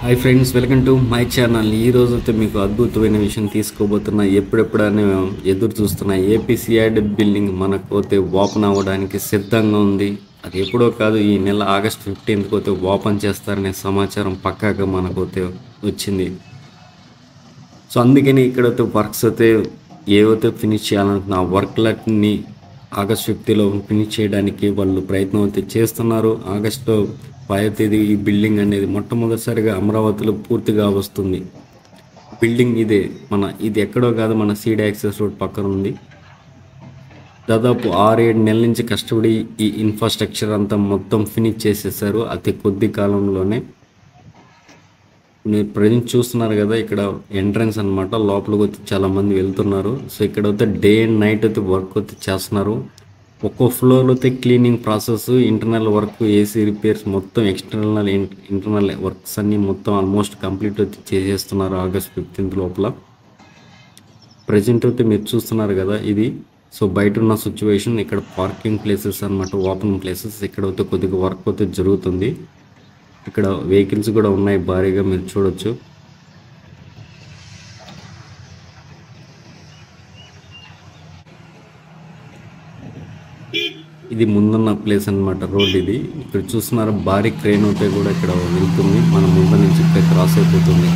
Hi friends, welcome to my channel. ఈ రోజు అయితే మీకు అద్భుతమైన విషయం తీసుకోబోతున్నా. ఎప్పుడెప్పుడని ఎదురు చూస్తున్న ఏపీసీఐడ్ బిల్డింగ్ మనకు అయితే ఓపెన్ అవ్వడానికి సిద్ధంగా ఉంది. అది ఎప్పుడో కాదు, ఈ నెల ఆగస్ట్ 15th అయితే ఓపెన్ చేస్తారనే సమాచారం పక్కాగా మనకు అయితే వచ్చింది. సో అందుకని ఇక్కడైతే వర్క్స్ అయితే ఏవైతే ఫినిష్ చేయాలనుకున్న ఆ వర్క్లన్నీ ఆగస్ట్ 50లో ఫినిష్ చేయడానికి వాళ్ళు ప్రయత్నం అయితే చేస్తున్నారు. ఆగస్టు 5వ తేదీ ఈ బిల్డింగ్ అనేది మొట్టమొదటిసారిగా అమరావతిలో పూర్తిగా వస్తుంది. బిల్డింగ్ ఇది ఎక్కడో కాదు, మన సీడ్ యాక్సెస్ రోడ్ పక్కన ఉంది. దాదాపు 6-7 నెలల నుంచి కష్టపడి ఈ ఇన్ఫ్రాస్ట్రక్చర్ అంతా మొత్తం ఫినిష్ చేసేసారు అతి కొద్ది కాలంలోనే. మీరు ప్రజెంట్ చూస్తున్నారు కదా, ఇక్కడ ఎంట్రన్స్ అనమాట. లోపలికి వచ్చి చాలామంది వెళ్తున్నారు. సో ఇక్కడ అయితే డే అండ్ నైట్ అయితే వర్క్ అయితే చేస్తున్నారు. ఒక్కో ఫ్లోర్లో అయితే cleaning process, internal work, AC repairs, మొత్తం ఇంటర్నల్ వర్క్స్ అన్నీ మొత్తం ఆల్మోస్ట్ కంప్లీట్ అయితే చేసేస్తున్నారు ఆగస్ట్ 15th లోపల. ప్రజెంట్ అయితే మీరు చూస్తున్నారు కదా ఇది. సో బయట ఉన్న సిచ్యువేషన్, ఇక్కడ పార్కింగ్ ప్లేసెస్ అనమాట, ఓపెన్ ప్లేసెస్. ఇక్కడ అయితే కొద్దిగా వర్క్ అయితే జరుగుతుంది. ఇక్కడ వెహికల్స్ కూడా ఉన్నాయి భారీగా, మీరు చూడొచ్చు. ఇది ముందున్న ప్లేస్ అనమాట, రోడ్ ఇది. ఇక్కడ చూస్తున్నారు భారీ క్రేన్ అయితే కూడా ఇక్కడ వెళ్తుంది, మన ముందు నుంచి ఇక్కడ క్రాస్ అయిపోతుంది.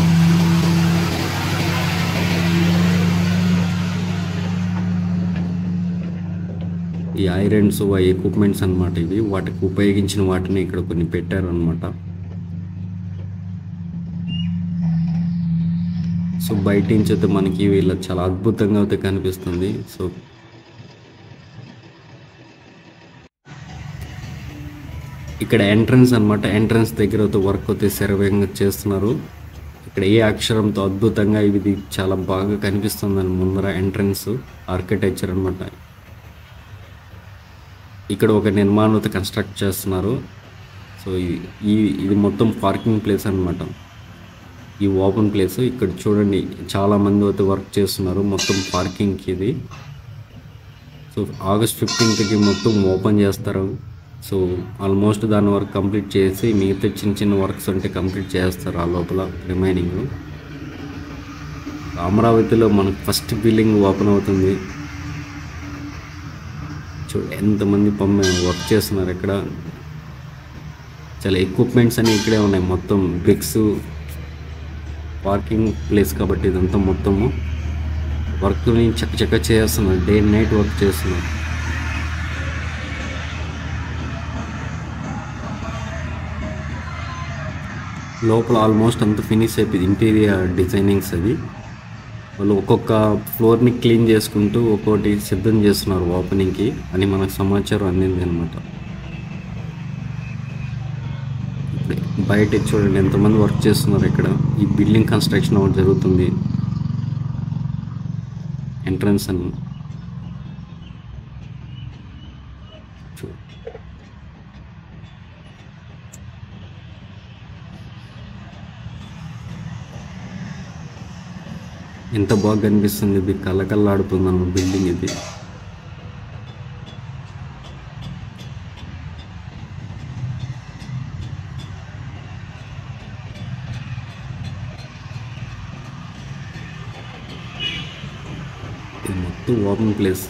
ఈ ఐరన్స్, ఎక్విప్మెంట్స్ అనమాట ఇవి. వాటికి ఉపయోగించిన వాటిని ఇక్కడ కొన్ని పెట్టారనమాట. సో బయట నుంచి అయితే మనకి వీళ్ళ చాలా అద్భుతంగా అయితే కనిపిస్తుంది. సో ఇక్కడ ఎంట్రన్స్ అనమాట, ఎంట్రన్స్ దగ్గర అయితే వర్క్ అయితే శరవేగంగా చేస్తున్నారు. ఇక్కడ ఏ అక్షరంతో అద్భుతంగా ఇది చాలా బాగా కనిపిస్తుంది అని ముందర ఎంట్రన్స్ ఆర్కిటెక్చర్ అనమాట. ఇక్కడ ఒక నిర్మాణం అయితే కన్స్ట్రక్ట్ చేస్తున్నారు. సో ఇది మొత్తం పార్కింగ్ ప్లేస్ అనమాట, ఈ ఓపెన్ ప్లేస్. ఇక్కడ చూడండి చాలామంది అయితే వర్క్ చేస్తున్నారు మొత్తం పార్కింగ్కి ఇది. సో ఆగస్ట్ 15th మొత్తం ఓపెన్ చేస్తారు. సో ఆల్మోస్ట్ దాని వర్క్ కంప్లీట్ చేసి మిగతా చిన్న చిన్న వర్క్స్ అంటే కంప్లీట్ చేస్తారు ఆ లోపల రిమైనింగ్. అమరావతిలో మనకు ఫస్ట్ బిల్డింగ్ ఓపెన్ అవుతుంది. ఎంతమంది వర్క్ చేస్తున్నారు ఇక్కడ. చాలా ఎక్విప్మెంట్స్ అన్నీ ఇక్కడే ఉన్నాయి, మొత్తం బ్రిక్స్. పార్కింగ్ ప్లేస్ కాబట్టి ఇదంతా మొత్తము వర్క్ని చక్క చేస్తున్నారు, డే అండ్ నైట్ వర్క్ చేస్తున్నారు. లోపల ఆల్మోస్ట్ అంతా ఫినిష్ అయిపోయింది, ఇంటీరియర్ డిజైనింగ్స్ అది. వాళ్ళు ఒక్కొక్క ఫ్లోర్ని క్లీన్ చేసుకుంటూ ఒక్కొక్కటి సిద్ధం చేస్తున్నారు ఓపెనింగ్కి అని మనకు సమాచారం అందింది అనమాట. బయట చూడండి ఎంతమంది వర్క్ చేస్తున్నారు ఇక్కడ. ఈ బిల్డింగ్ కన్స్ట్రక్షన్ ఒకటి జరుగుతుంది, ఎంట్రన్స్ అని. ఎంత బాగా కనిపిస్తుంది, ఇది కళ్ళకల్లాడుతుంది అన్న బిల్డింగ్ ఇది. ఇది మొత్తం ఓపెన్ ప్లేస్.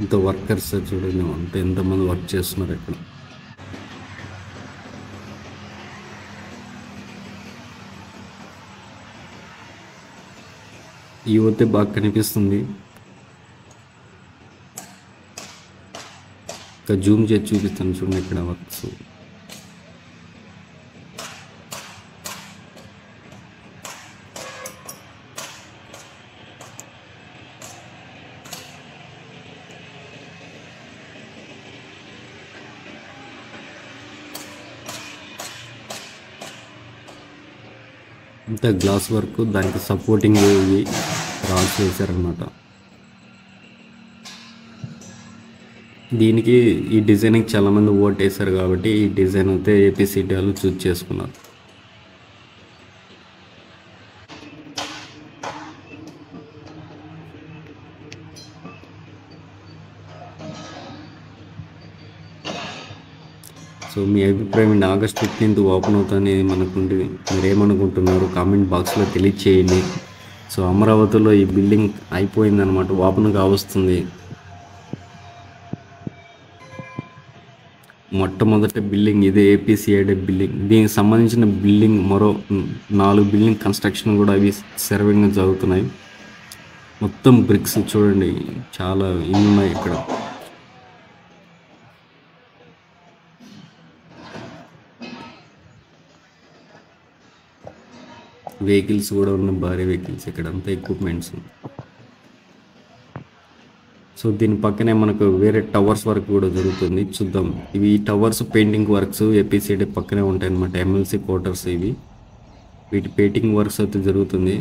ఇంత వర్కర్స్ చూడండి, ఎంతమంది వర్క్ చేస్తున్నారు ఇక్కడ. ఈ యువతే బాగా కనిపిస్తుంది. ఇంకా జూమ్ చేసి చూపిస్తాను చూడండి ఇక్కడ వర్క్స్. ఇంత గ్లాస్ వర్క్, దానికి సపోర్టింగ్ రాడ్స్ వేశారనమాట. దీనికి ఈ డిజైన్కి చాలామంది ఓట్ వేశారు కాబట్టి ఈ డిజైన్ అయితే ఏపీసీటీ వాళ్ళు చూజ్ చేసుకున్నారు. సో మీ అభిప్రాయం ఏంటి? ఆగస్ట్ 15th ఓపెన్ అవుతుంది మనకుండి. మీరు ఏమనుకుంటున్నారు కామెంట్ బాక్స్లో తెలియచేయండి. సో అమరావతిలో ఈ బిల్డింగ్ అయిపోయిందనమాట, ఓపెన్ కావస్తుంది. మొట్టమొదటి బిల్డింగ్ ఇదే, ఏపీసీఐడి బిల్డింగ్. దీనికి సంబంధించిన బిల్డింగ్ మరో 4 బిల్డింగ్ కన్స్ట్రక్షన్ కూడా అవి సర్వేగా జరుగుతున్నాయి. మొత్తం బ్రిక్స్ చూడండి, చాలా ఇన్ని ఉన్నాయి ఇక్కడ. వెహికల్స్ కూడా ఉన్నాయి, భారీ వెహికల్స్. ఇక్కడ అంతా ఎక్విప్మెంట్స్. సో దీని పక్కనే మనకు వేరే టవర్స్ వర్క్ కూడా జరుగుతుంది, చూద్దాం. ఇవి టవర్స్ పెయింటింగ్ వర్క్స్ ఏపీసీడీ పక్కనే ఉంటాయి అన్నమాట. ఎమ్మెల్సీ క్వార్టర్స్ ఇవి. వీటి పెయింటింగ్ వర్క్స్ అయితే జరుగుతుంది.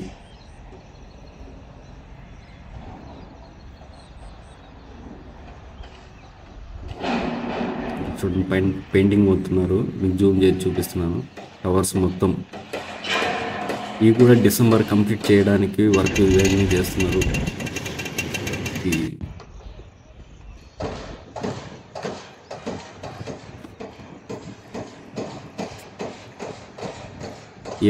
చూడండి, పైన పెయింటింగ్ పోతున్నారు, మీకు జూమ్ చేసి చూపిస్తున్నాను. టవర్స్ మొత్తం ఇవి కూడా డిసెంబర్ కంప్లీట్ చేయడానికి వర్క్ వేగంగా చేస్తున్నారు.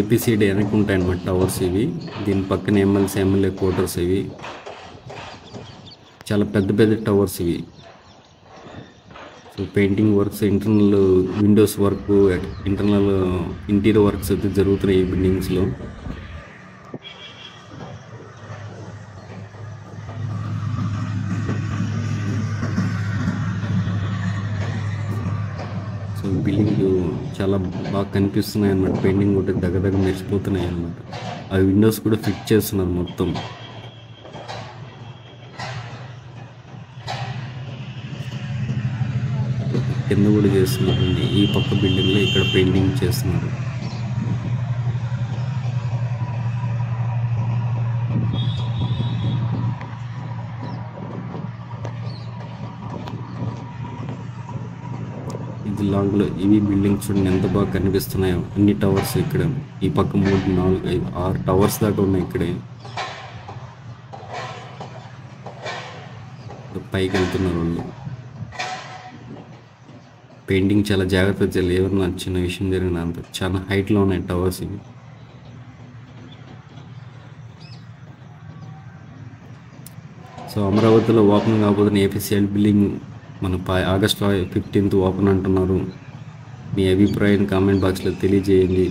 ఏపీసీడీ వెనక్కి ఉంటాయి అన్నమాట టవర్స్ ఇవి. దీని పక్కన ఎమ్మెల్యే క్వార్టర్స్ ఇవి. చాలా పెద్ద పెద్ద టవర్స్ ఇవి. So painting works, internal Windows work, internal interior works అయితే జరుగుతున్నాయి ఈ బిల్డింగ్స్లో. సో బిల్డింగ్ చాలా బాగా కనిపిస్తున్నాయి అన్నమాట. పెయింటింగ్ కూడా దగ్గర మెరిసిపోతున్నాయి అన్నమాట. ఆ విండోస్ కూడా ఫిట్ చేస్తున్నారు మొత్తం. కింద కూడా చేస్తున్నారండి. ఈ పక్క బిల్డింగ్లో ఇక్కడ పెయింటింగ్ చేస్తున్నారు. ఇది లాంగ్లో ఇవి బిల్డింగ్స్ చూడండి ఎంత బాగా కనిపిస్తున్నాయో. అన్ని టవర్స్ ఇక్కడ ఈ పక్క 3, 4, 5, 6 టవర్స్ దాకా ఉన్నాయి ఇక్కడే. పైకి వెళ్తున్నారు వాళ్ళు. పెయింటింగ్ చాలా జాగ్రత్తగా చేయాలి. ఎవరన్నా చిన్న విషయం జరిగిన అంత చాలా హైట్లో ఉన్నాయి టవర్స్ ఇవి. సో అమరావతిలో ఓపెన్ కాబోతున్న ఏపీసీఎల్ బిల్డింగ్ మన ఆగస్ట్ 15th ఓపెన్ అంటున్నారు. మీ అభిప్రాయాన్ని కామెంట్ బాక్స్లో తెలియజేయండి.